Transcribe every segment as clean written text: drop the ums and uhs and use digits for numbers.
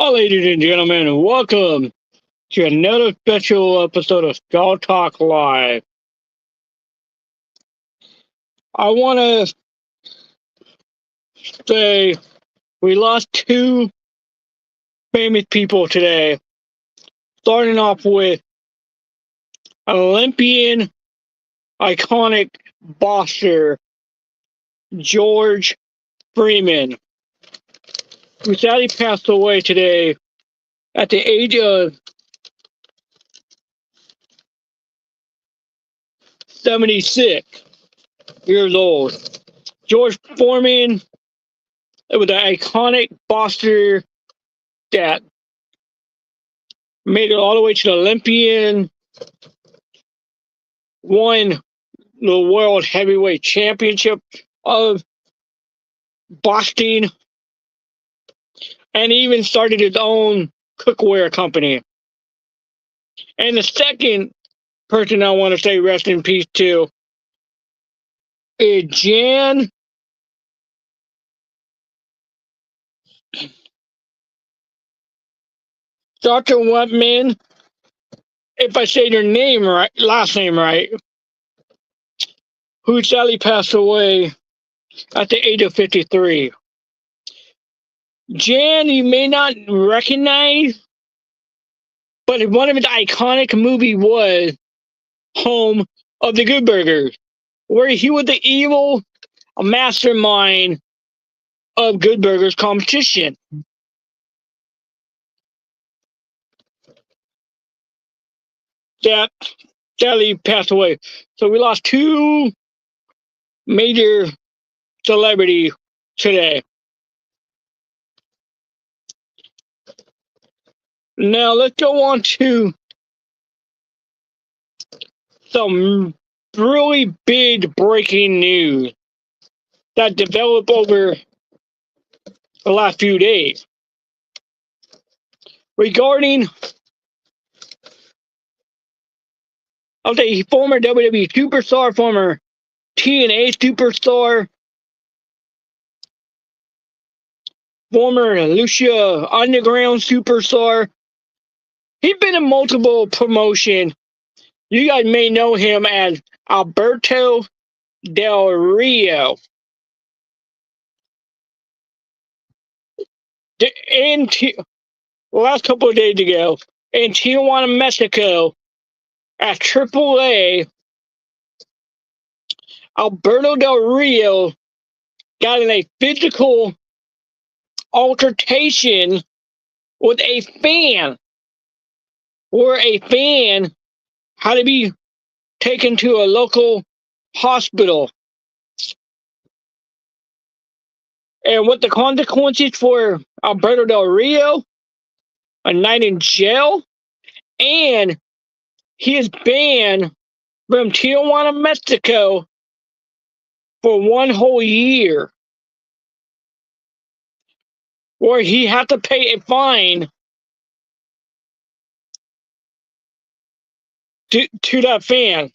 Well, ladies and gentlemen, welcome to another special episode of Skull Talk Live. I want to say we lost two famous people today, starting off with Olympian iconic boxer George Freeman, who sadly passed away today at the age of 76 years old. George Foreman was an iconic boxer that made it all the way to the Olympian, won the World Heavyweight Championship of boxing, and even started his own cookware company. And the second person I want to say rest in peace to is Jan Dr. Wetman, if I say their name right, last name right, who sadly passed away at the age of 53. Jan, you may not recognize, but one of his iconic movies was Home of the Good Burgers, where he was the evil mastermind of Good Burgers competition. That sadly passed away. So we lost two major celebrities today. Now let's go on to some really big breaking news that developed over the last few days regarding former WWE superstar, former TNA superstar, former Lucha Underground superstar. He's been in multiple promotions. You guys may know him as Alberto Del Rio. The last couple of days ago, in Tijuana, Mexico, at AAA, Alberto Del Rio got in a physical altercation with a fan, where a fan had to be taken to a local hospital. And what the consequences for Alberto Del Rio? A night in jail, and he is banned from Tijuana, Mexico for 1 whole year, where he had to pay a fine to that fan.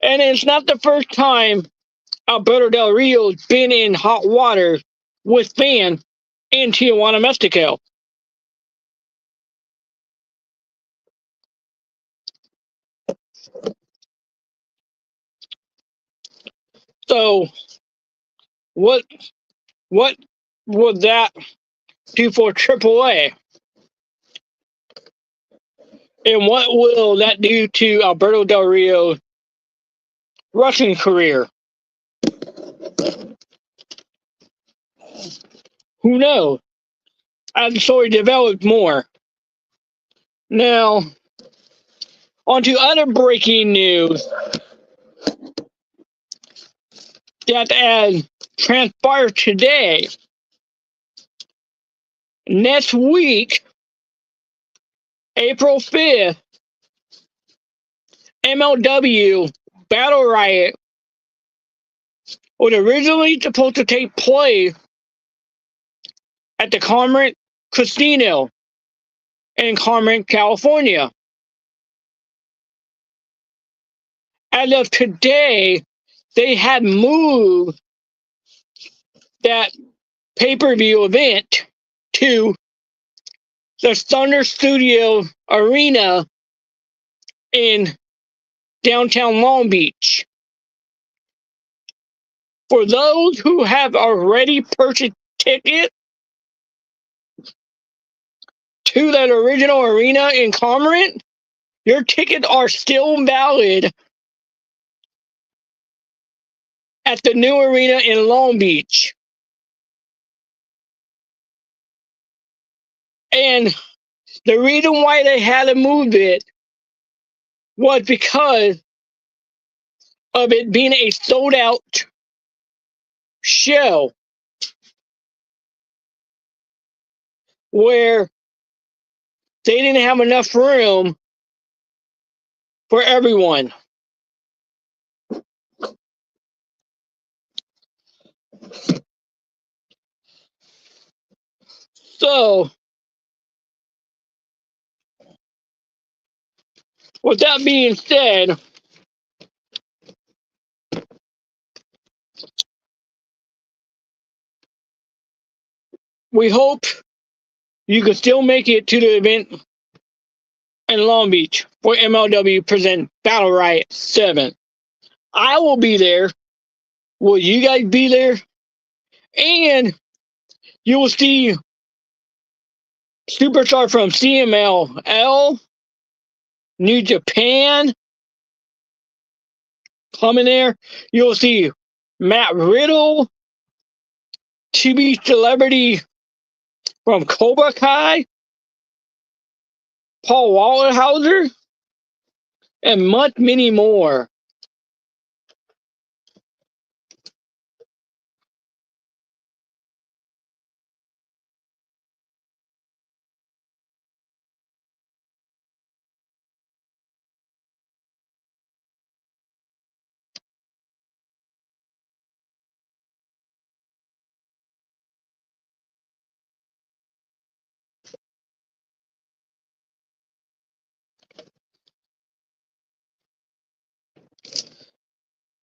And it's not the first time Alberto Del Rio's been in hot water with fans in Tijuana, Mexico. So what would that do for AAA? And what will that do to Alberto Del Rio's wrestling career? Who knows? As the story develops more. Now, on to other breaking news that has transpired today. Next week, April 5th, MLW Battle Riot was originally supposed to take place at the Commerce Casino in Commerce, California. As of today, they had moved that pay-per-view event to the Thunder Studio Arena in downtown Long Beach. For those who have already purchased tickets to that original arena in Cormorant, your tickets are still valid at the new arena in Long Beach. And the reason why they had to move it was because of it being a sold out show where they didn't have enough room for everyone. So, with that being said, we hope you can still make it to the event in Long Beach for MLW Present Battle Riot 7. I will be there. Will you guys be there? And you will see Superstar from CMLL, New Japan coming there. You'll see Matt Riddle, TV celebrity from Cobra Kai, Paul Wallerhauser, and much many more.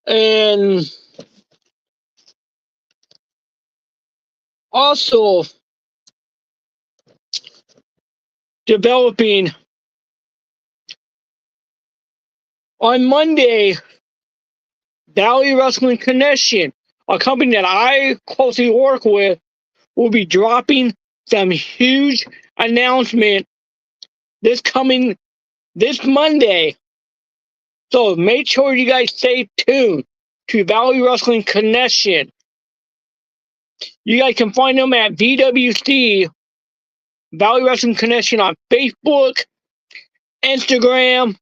And also developing on Monday, Valley Wrestling Connection, a company that I closely work with, will be dropping some huge announcement this Monday. So make sure you guys stay tuned to Valley Wrestling Connection. You guys can find them at VWC Valley Wrestling Connection on Facebook, Instagram,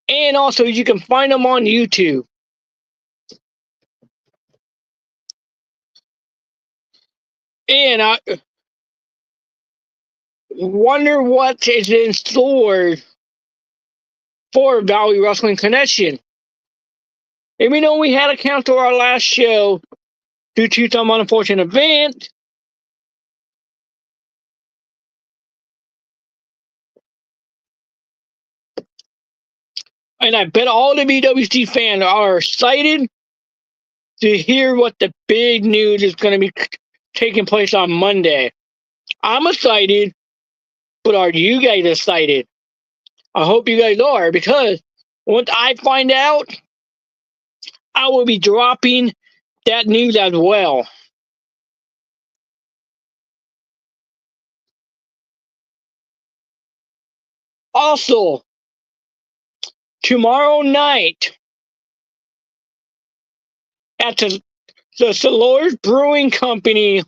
and also you can find them on YouTube. And I wonder what is in store for Valley Wrestling Connection. Even though we had to cancel our last show due to some unfortunate event, and I bet all the BWC fans are excited to hear what the big news is going to be taking place on Monday. I'm excited, but are you guys excited? I hope you guys are, because once I find out, I will be dropping that news as well. Also, tomorrow night at the Solars Brewing Company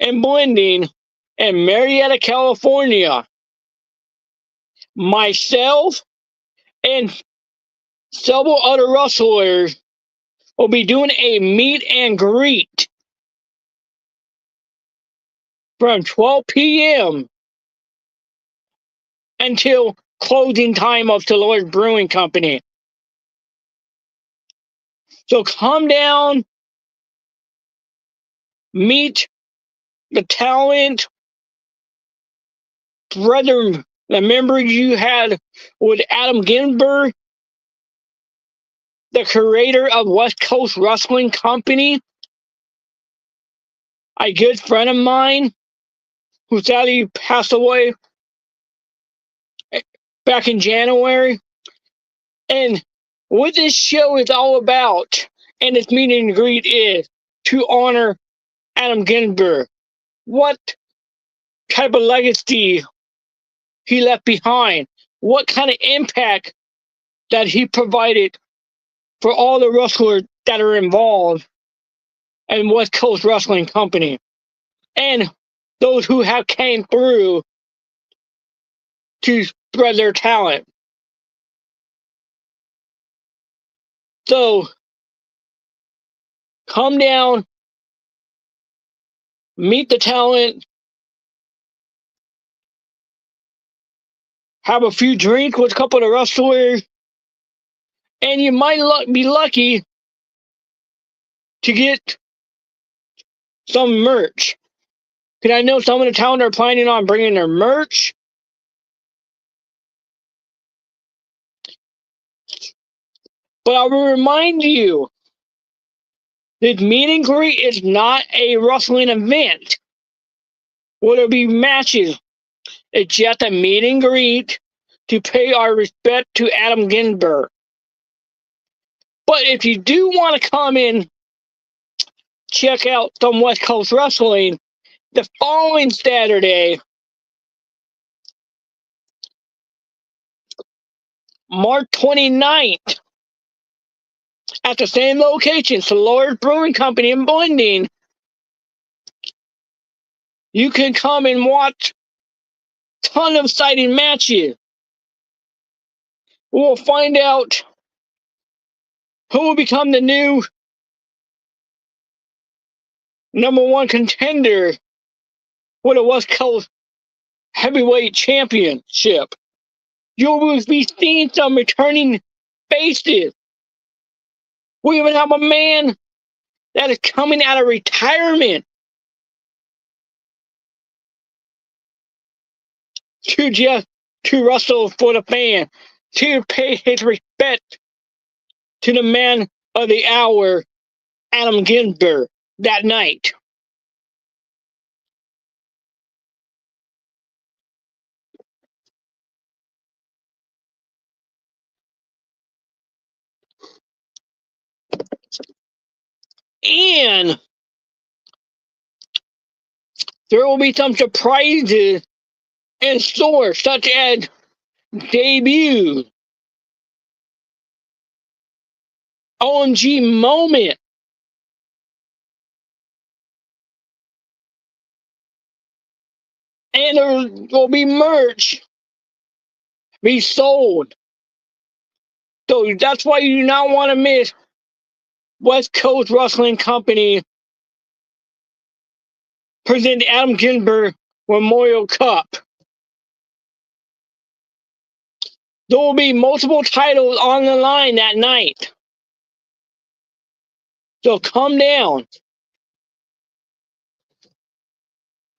and Blending in Marietta, California, myself and several other wrestlers will be doing a meet and greet from 12 p.m. until closing time of Solars Brewing Company. So come down, meet the talent, brother, the members you had with Adam Ginsberg, the creator of West Coast Wrestling Company, a good friend of mine, who sadly passed away back in January. And what this show is all about, and its meet and greet is to honor Adam Ginsburg. What type of legacy he left behind? What kind of impact that he provided for all the wrestlers that are involved in West Coast Wrestling Company, and those who have came through to spread their talent. So come down, meet the talent, have a few drinks with a couple of the wrestlers, and you might be lucky to get some merch. Because I know some of the talent are planning on bringing their merch. But I will remind you, this meet and greet is not a wrestling event. Will there be matches? It's just a meet and greet to pay our respect to Adam Ginsburg. But if you do want to come in, check out some West Coast Wrestling, the following Saturday, March 29th, at the same location, Solars Brewing Company in Blending, you can come and watch a ton of exciting matches. We'll find out who will become the new #1 contender for the West Coast Heavyweight Championship. You will be seeing some returning faces. We even have a man that is coming out of retirement to wrestle for the fan, to pay his respect to the man of the hour, Adam Ginsburg, that night. And there will be some surprises in store, such as debut, OMG moment, and there will be merch be sold. So that's why you do not want to miss West Coast Wrestling Company present Adam Ginsburg Memorial Cup. There will be multiple titles on the line that night. So come down.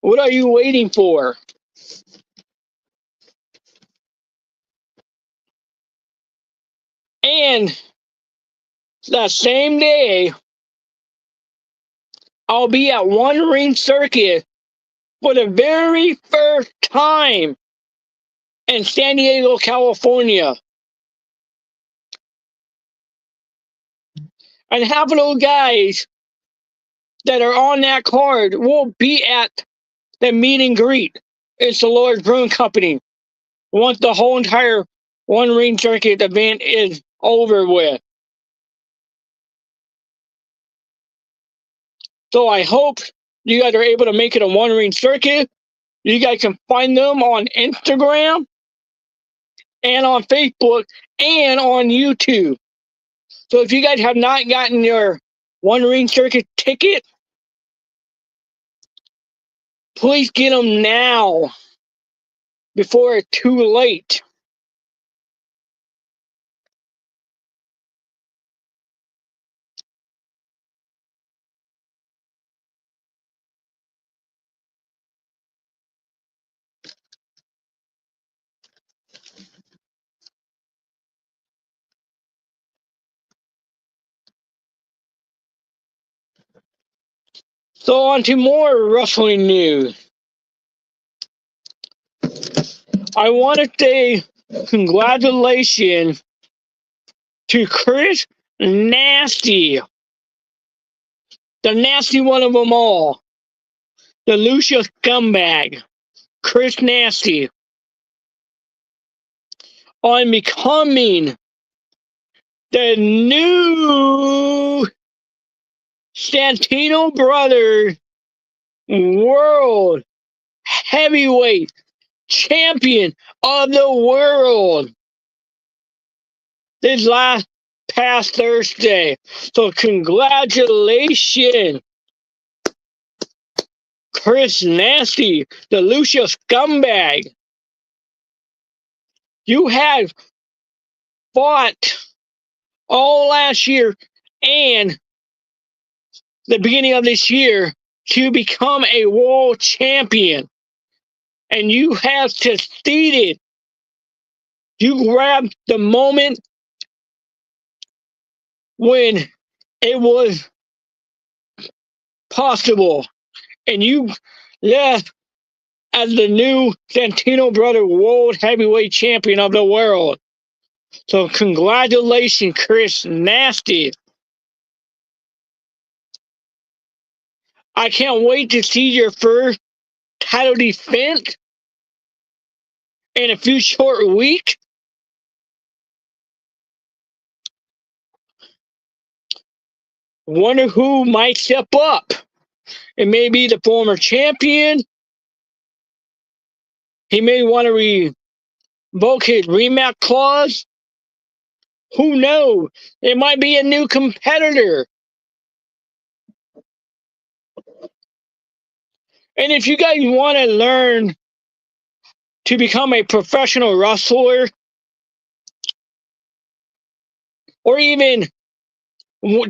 What are you waiting for? And that same day, I'll be at One Ring Circuit for the very first time in San Diego, California. And half of those guys that are on that card will be at the meet and greet. It's the Lord's Brewing Company. Once the whole entire One Ring Circuit event is over with. So I hope you guys are able to make it a One Ring Circuit. You guys can find them on Instagram and on Facebook and on YouTube. So if you guys have not gotten your One Ring Circuit ticket, please get them now before it's too late. So on to more wrestling news. I want to say congratulations to Chris Nasty, the nasty one of them all, the Lucia scumbag, Chris Nasty, on becoming the new Santino Brothers World Heavyweight Champion of the world this past Thursday. So congratulations, Chris Nasty, the Lucia scumbag. You have fought all last year and the beginning of this year to become a world champion. And you have succeeded. You grabbed the moment when it was possible. And you left as the new Santino Brother World Heavyweight Champion of the world. So congratulations, Chris Nasty. I can't wait to see your first title defense in a few short weeks. Wonder who might step up. It may be the former champion. He may want to revoke his rematch clause. Who knows? It might be a new competitor. And if you guys want to learn to become a professional wrestler, or even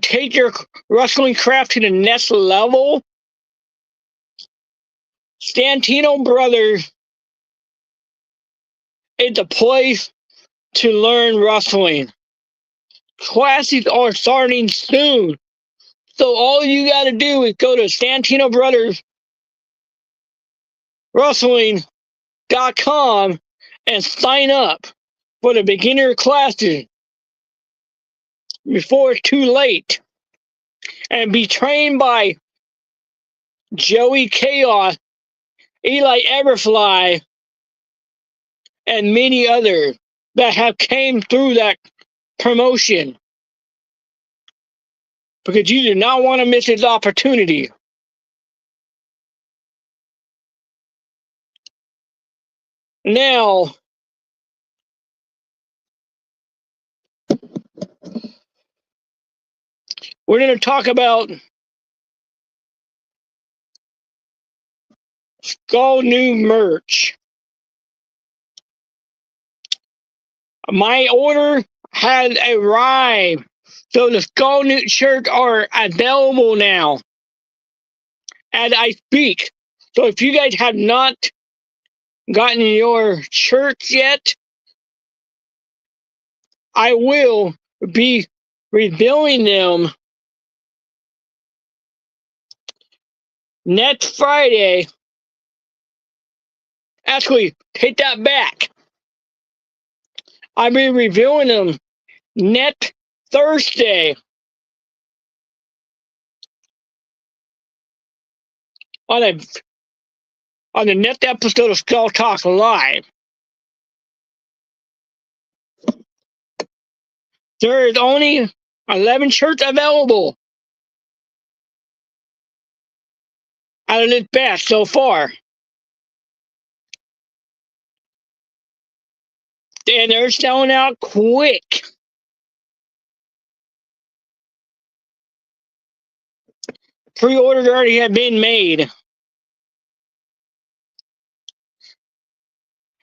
take your wrestling craft to the next level, Santino Brothers is the place to learn wrestling. Classes are starting soon. So all you got to do is go to Santino Brothers Wrestling.com and sign up for the beginner classes before it's too late. And be trained by Joey Chaos, Eli Everfly, and many others that have came through that promotion. Because you do not want to miss this opportunity. Now, we're going to talk about Skull new merch. My order has arrived. So the Skull New shirts are available now as I speak. So if you guys have not gotten your shirts yet, I will be revealing them next Friday. Actually, take that back. I'll be revealing them next Thursday on the next episode of Skull Talk Live. There is only 11 shirts available out of this batch so far. And they're selling out quick. Pre-orders already have been made.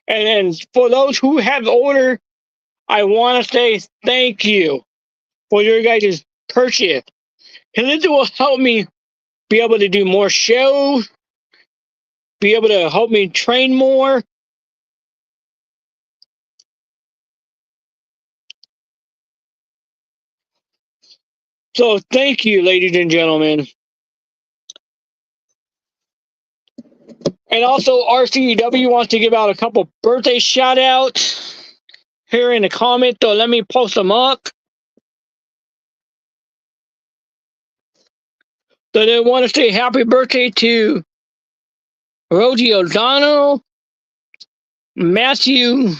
And then for those who have ordered, I want to say thank you for your guys' purchase. Because this will help me be able to do more shows, be able to help me train more. So thank you, ladies and gentlemen. And also, RCW wants to give out a couple birthday shout outs here in the comments, so let me post them up. So they want to say happy birthday to Rosie O'Donnell, Matthew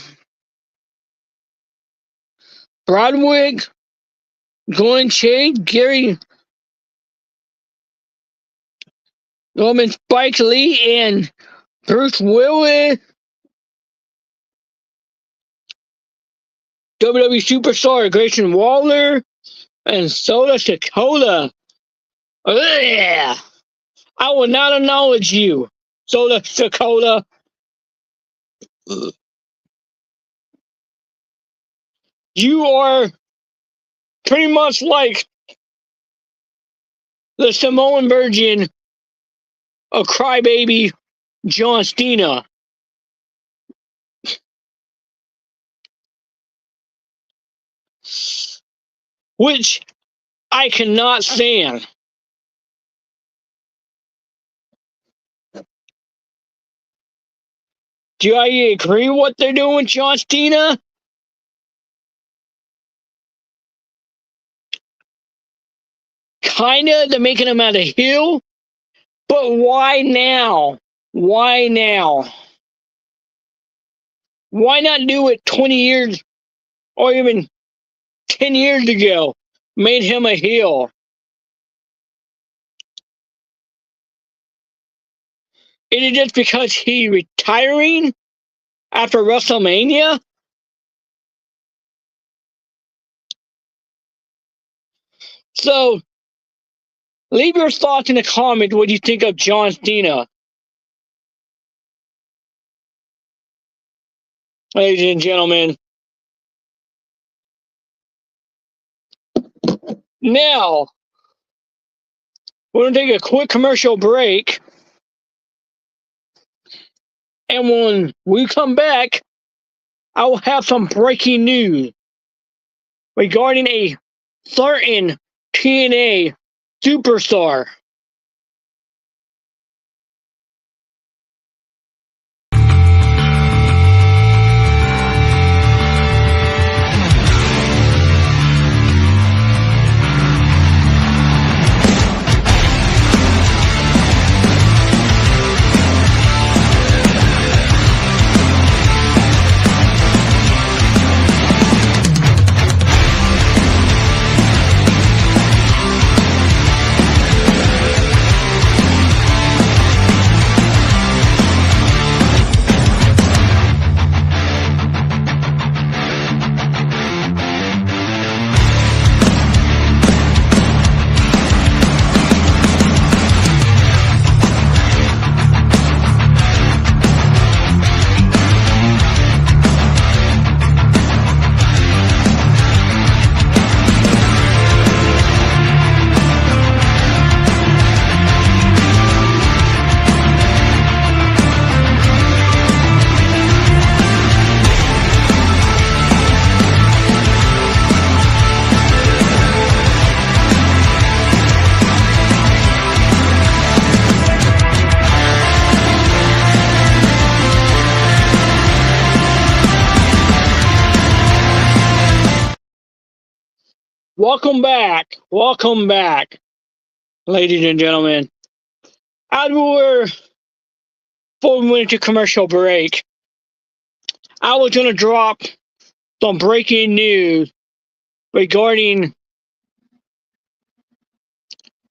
Broadwig, Glenn Chade, Gary Roman Spike Lee, and Bruce Willis, WWE superstar Grayson Waller, and Soda Dakota. Ugh. I will not acknowledge you, Soda Dakota. You are pretty much like the Samoan version of Crybaby John Cena. Which I cannot stand. Do I agree with what they're doing with John Cena? Kinda, they're making him out of heel. But why now? Why now? Why not do it 20 years or even 10 years ago? Made him a heel. Is it just because he's retiring after WrestleMania? So, leave your thoughts in the comments what you think of John Cena. Ladies and gentlemen. Now, we're going to take a quick commercial break. And when we come back, I will have some breaking news regarding a certain TNA superstar. Welcome back, ladies and gentlemen. As before we went into commercial break, I was going to drop some breaking news regarding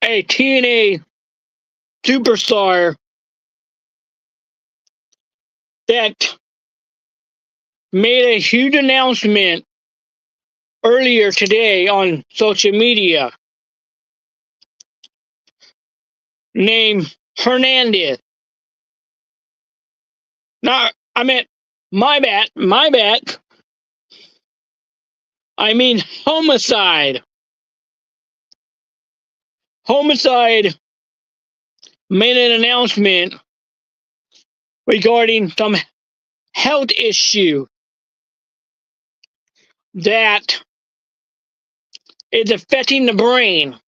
a TNA superstar that made a huge announcement earlier today on social media named Hernandez. My bad. I mean Homicide. Homicide made an announcement regarding some health issue that is affecting the brain,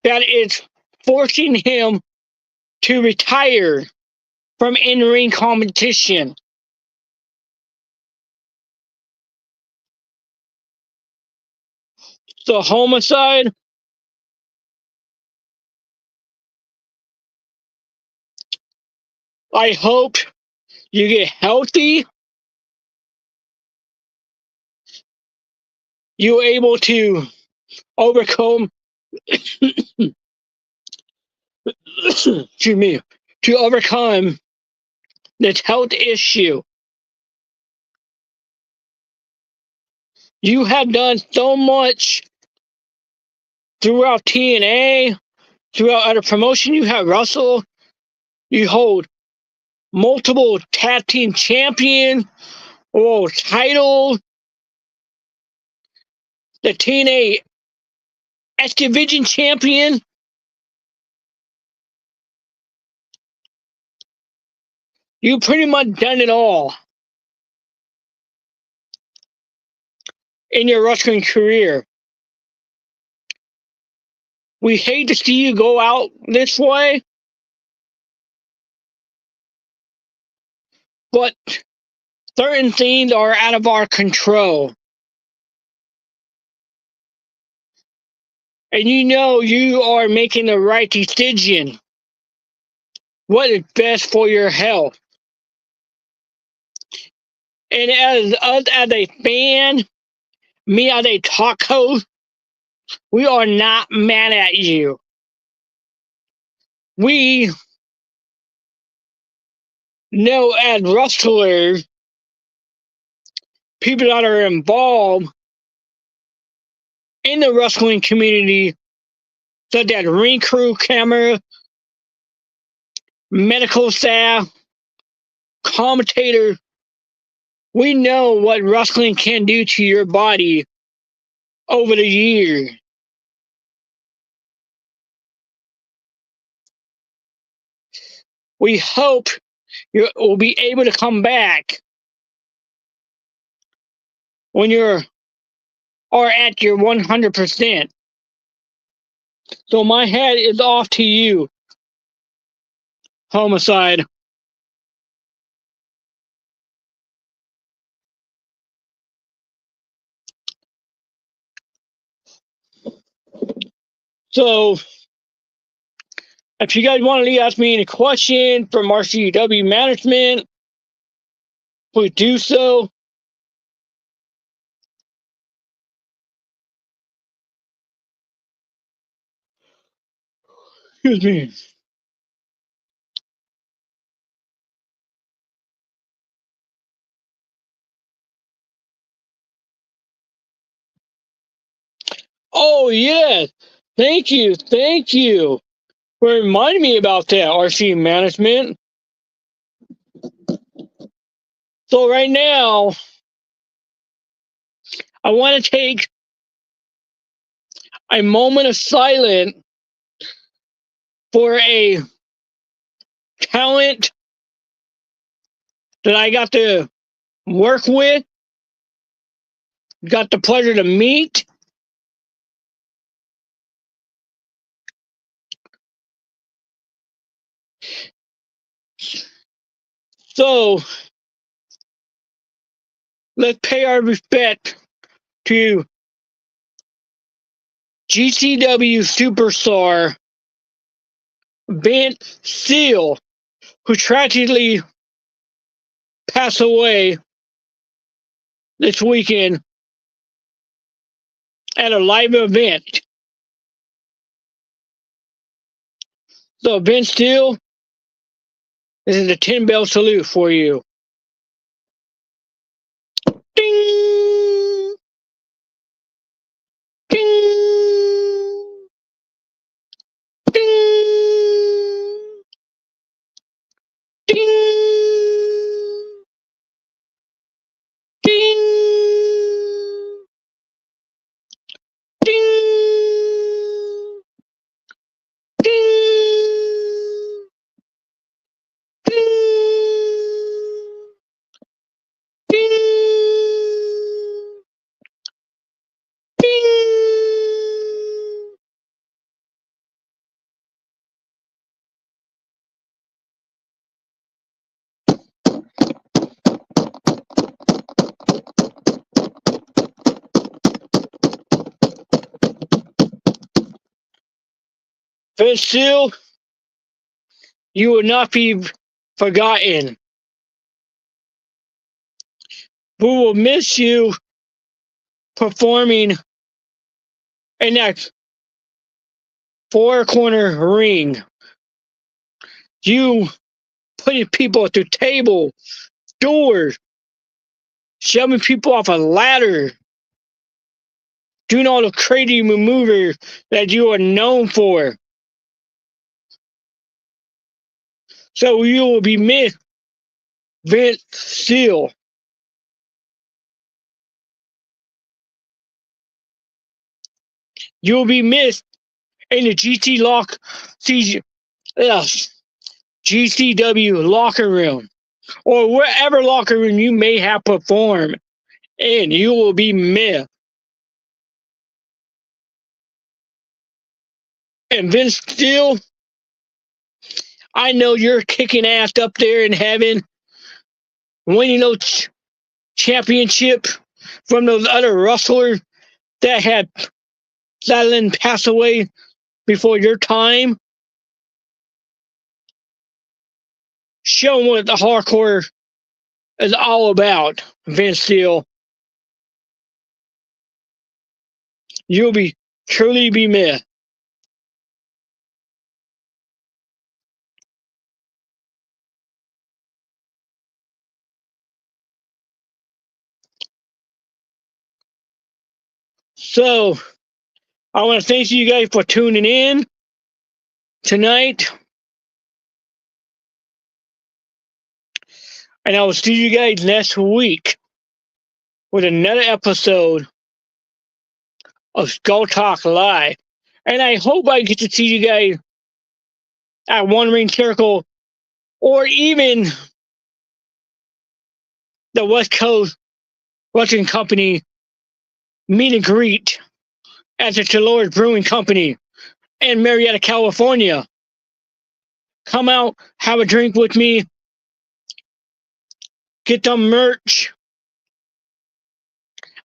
that is forcing him to retire from in-ring competition. So, Homicide, I hope you get healthy. You're able to overcome, excuse me, to overcome this health issue. You have done so much throughout TNA, throughout other promotion. You have wrestled. You hold multiple tag team champion or title, the TNA X Division champion. You pretty much done it all in your wrestling career. We hate to see you go out this way, but certain things are out of our control. And you know you are making the right decision. What is best for your health? And as us as a fan, me as a talk host, we are not mad at you. We know as wrestlers, people that are involved in the wrestling community, such as ring crew, camera, medical staff, commentators, we know what wrestling can do to your body over the years. We hope you will be able to come back when you are at your 100%. So my hat is off to you, Homicide. So if you guys want to ask me any questions from RCW management, please do so. Excuse me. Oh, yes. Thank you. Thank you for reminding me about that, RC management. So right now, I want to take a moment of silence for a talent that I got to work with, got the pleasure to meet. So let's pay our respect to GCW superstar Vince Steele, who tragically passed away this weekend at a live event. So Vince Steele, this is a 10-bell salute for you. Ding! Ding! Ding! Ding! Ding! Ding! Ding! Ding! Vince Steele, you will not be forgotten. We will miss you performing in that four corner ring. You putting people through table, doors, shoving people off a ladder, doing all the crazy maneuvers that you are known for. So you will be missed, Vince Steele. You will be missed in the GCW locker room, or wherever locker room you may have performed in. You will be missed. And Vince Steele, I know you're kicking ass up there in heaven, winning those championship from those other wrestlers that had sadly passed away before your time. Show them what the hardcore is all about, Vince Steele. You'll be truly be missed. So I want to thank you guys for tuning in tonight. And I will see you guys next week with another episode of Skull Talk Live. And I hope I get to see you guys at One Ring Circle or even the West Coast Wrestling Company meet and greet at the Dolores Brewing Company in Marietta, California. Come out, have a drink with me, get some merch,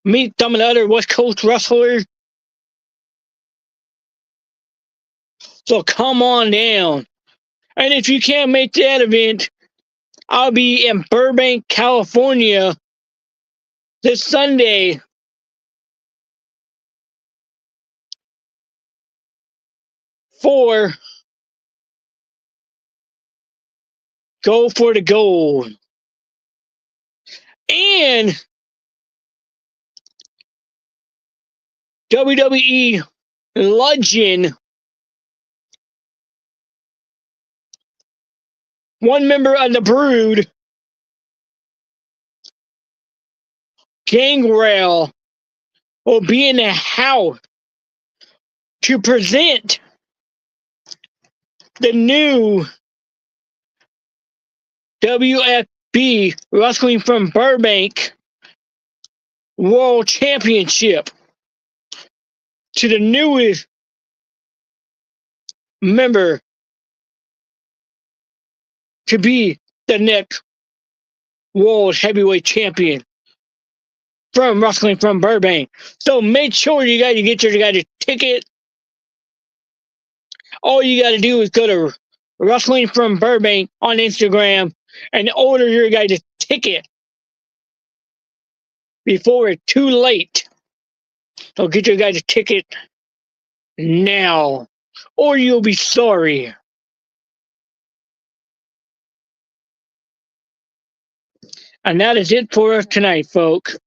meet some of the other West Coast wrestlers. So come on down. And if you can't make that event, I'll be in Burbank, California this Sunday for Go for the Gold. And WWE legend, one member of the Brood, Gangrel, will be in the house to present the new WFB Wrestling from Burbank World Championship to the newest member to be the next World Heavyweight Champion from Wrestling from Burbank. So make sure you guys get your guys' ticket. All you got to do is go to Wrestling from Burbank on Instagram and order your guys' ticket before it's too late. So get your guys' ticket now, or you'll be sorry. And that is it for us tonight, folks.